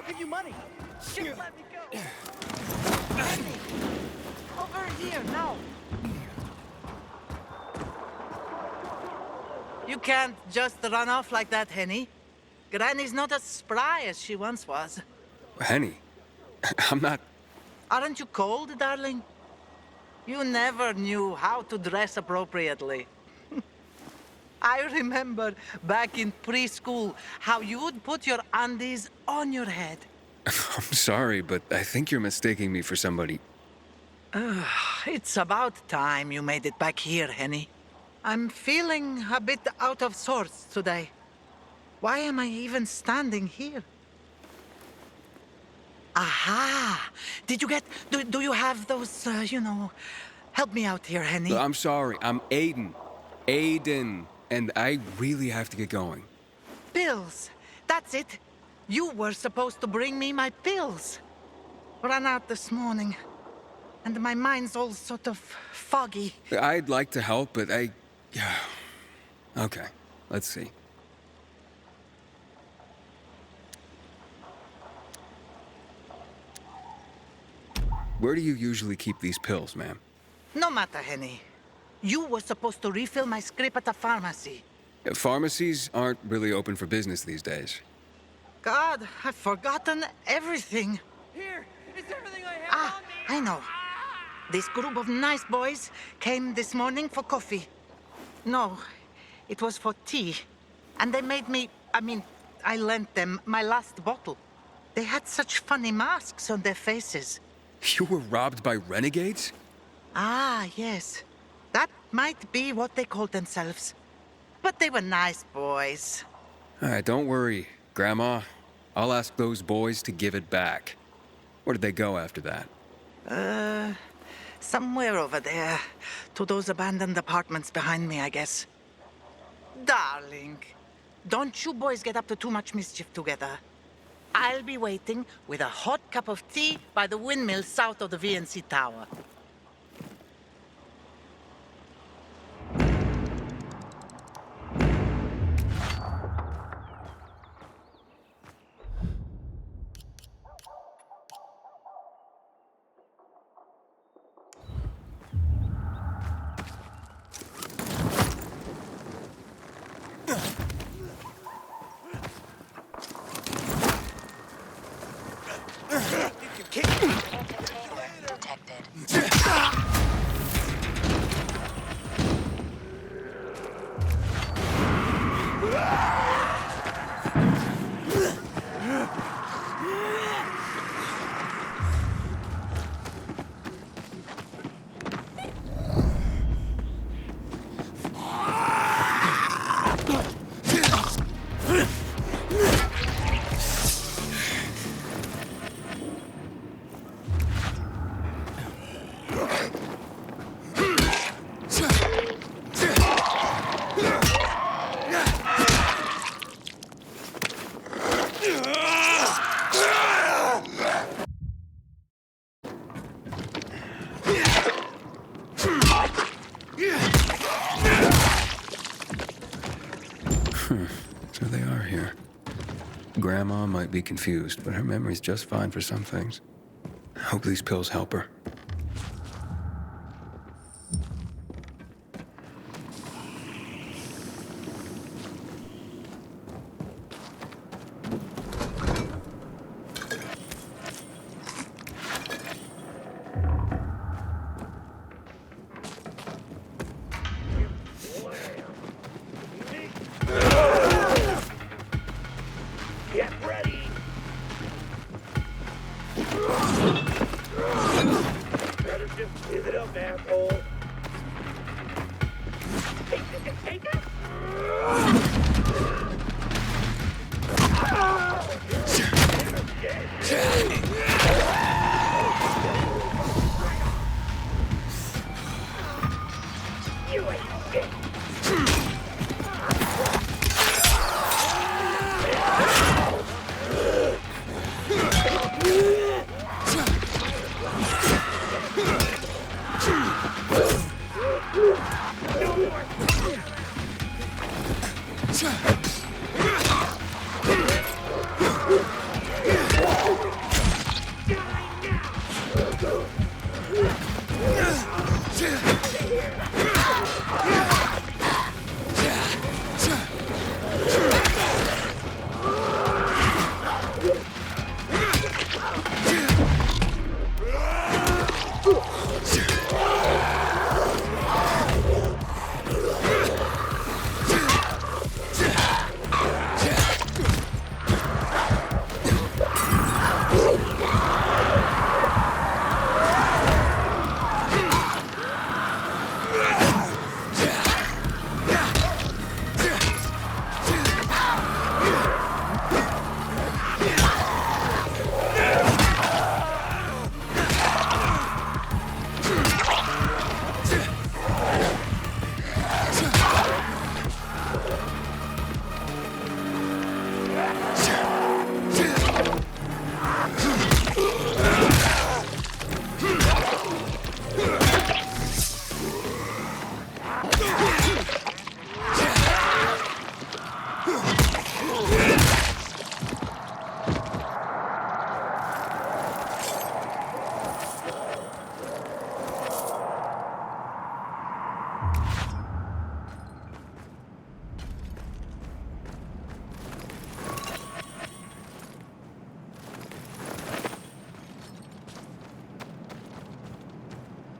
give you money. Just let me go. Henny, over here now. You can't just run off like that, Henny. Granny's not as spry as she once was. Henny, I'm not... Aren't you cold, darling? You never knew how to dress appropriately. I remember back in preschool how you would put your undies on your head. I'm sorry, but I think you're mistaking me for somebody. It's about time you made it back here, Henny. I'm feeling a bit out of sorts today. Why am I even standing here? Aha! Did you get... Do you have those, Help me out here, Henny. I'm sorry, I'm Aiden. Aiden. And I really have to get going. Pills. That's it. You were supposed to bring me my pills. Ran out this morning. And my mind's all sort of foggy. I'd like to help, but I... Okay, let's see. Where do you usually keep these pills, ma'am? No matter, Henny. You were supposed to refill my script at the pharmacy. Pharmacies aren't really open for business these days. God, I've forgotten everything. Here, it's everything I have on me. I know. This group of nice boys came this morning for coffee. No, it was for tea. And they made me... I lent them my last bottle. They had such funny masks on their faces. You were robbed by renegades? Ah, yes. That might be what they called themselves. But they were nice boys. All right, don't worry, Grandma. I'll ask those boys to give it back. Where did they go after that? Somewhere over there. To those abandoned apartments behind me, I guess. Darling, don't you boys get up to too much mischief together. I'll be waiting with a hot cup of tea by the windmill south of the VNC Tower. So they are here. Grandma might be confused, but her memory's just fine for some things. I hope these pills help her. Get ready. Better just give it up, asshole. Take it. You ain't shit.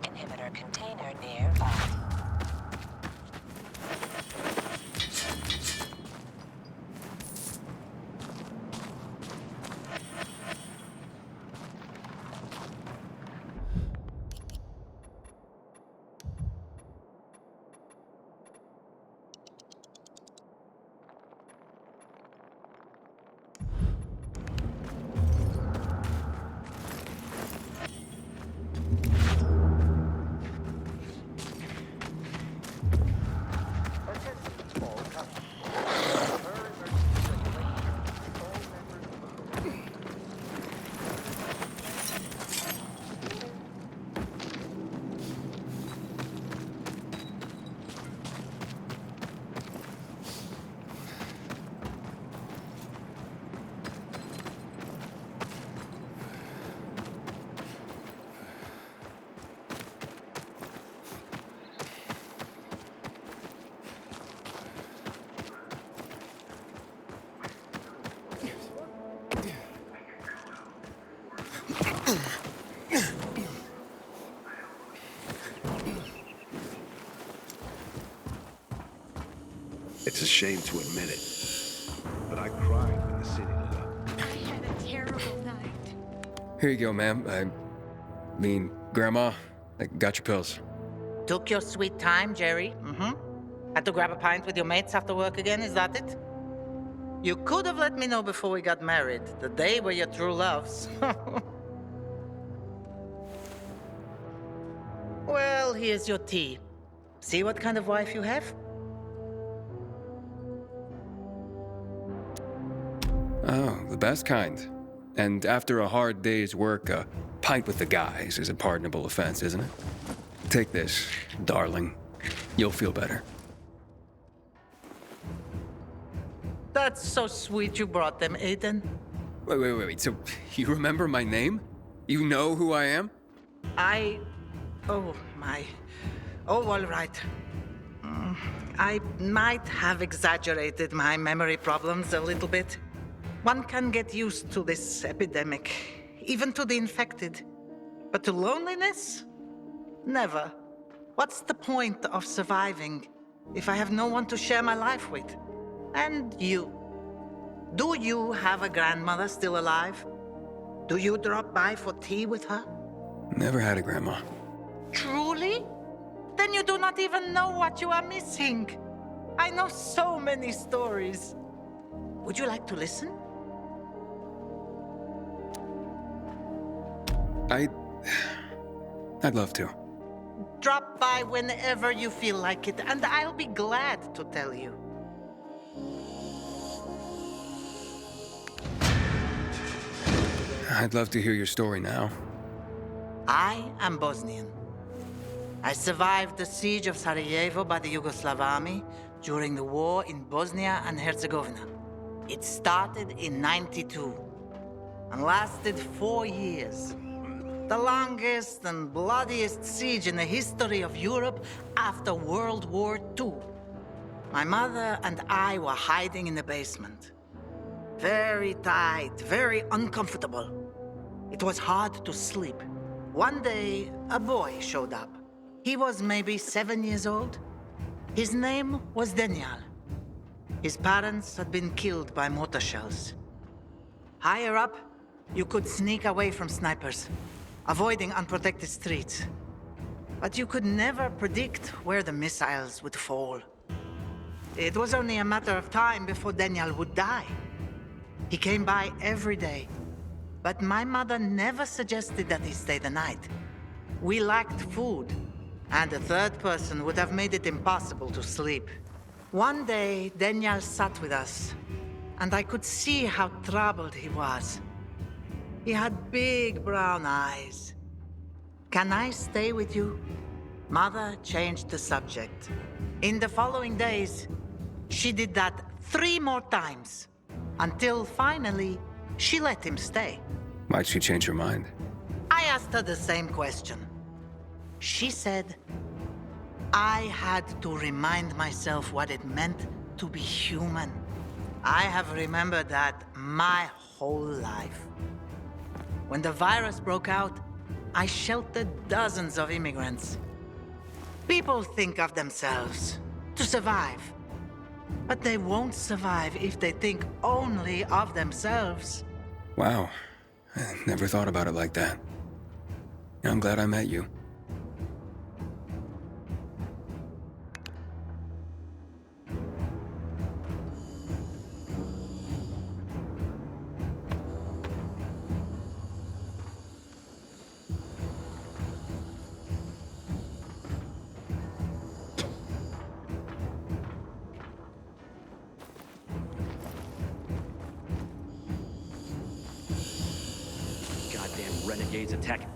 Inhibitor container nearby. It's a shame to admit it, but I cried when the city lit up. I had a terrible night. Here you go, ma'am. I mean, Grandma, I got your pills. Took your sweet time, Jerry. Mm-hmm. Had to grab a pint with your mates after work again, is that it? You could have let me know before we got married. The day were your true loves. Well, here's your tea. See what kind of wife you have? Oh, the best kind. And after a hard day's work, a pint with the guys is a pardonable offense, isn't it? Take this, darling. You'll feel better. That's so sweet you brought them, Aiden. Wait. So, you remember my name? You know who I am? Oh, my. Oh, all right. I might have exaggerated my memory problems a little bit. One can get used to this epidemic, even to the infected. But to loneliness? Never. What's the point of surviving if I have no one to share my life with? And you. Do you have a grandmother still alive? Do you drop by for tea with her? Never had a grandma. Truly? Then you do not even know what you are missing. I know so many stories. Would you like to listen? I'd love to. Drop by whenever you feel like it, and I'll be glad to tell you. I'd love to hear your story now. I am Bosnian. I survived the siege of Sarajevo by the Yugoslav army during the war in Bosnia and Herzegovina. It started in '92. and lasted 4 years. The longest and bloodiest siege in the history of Europe after World War II. My mother and I were hiding in the basement. Very tight, very uncomfortable. It was hard to sleep. One day, a boy showed up. He was maybe 7 years old. His name was Daniel. His parents had been killed by mortar shells. Higher up, you could sneak away from snipers, avoiding unprotected streets. But you could never predict where the missiles would fall. It was only a matter of time before Daniel would die. He came by every day, but my mother never suggested that he stay the night. We lacked food, and a third person would have made it impossible to sleep. One day, Daniel sat with us, and I could see how troubled he was. He had big brown eyes. "Can I stay with you?" Mother changed the subject. In the following days, she did that 3 more times, until finally, she let him stay. Why'd she change her mind? I asked her the same question. She said, I had to remind myself what it meant to be human. I have remembered that my whole life. When the virus broke out, I sheltered dozens of immigrants. People think of themselves to survive, but they won't survive if they think only of themselves. Wow. I never thought about it like that. I'm glad I met you. Goddamn renegades attacking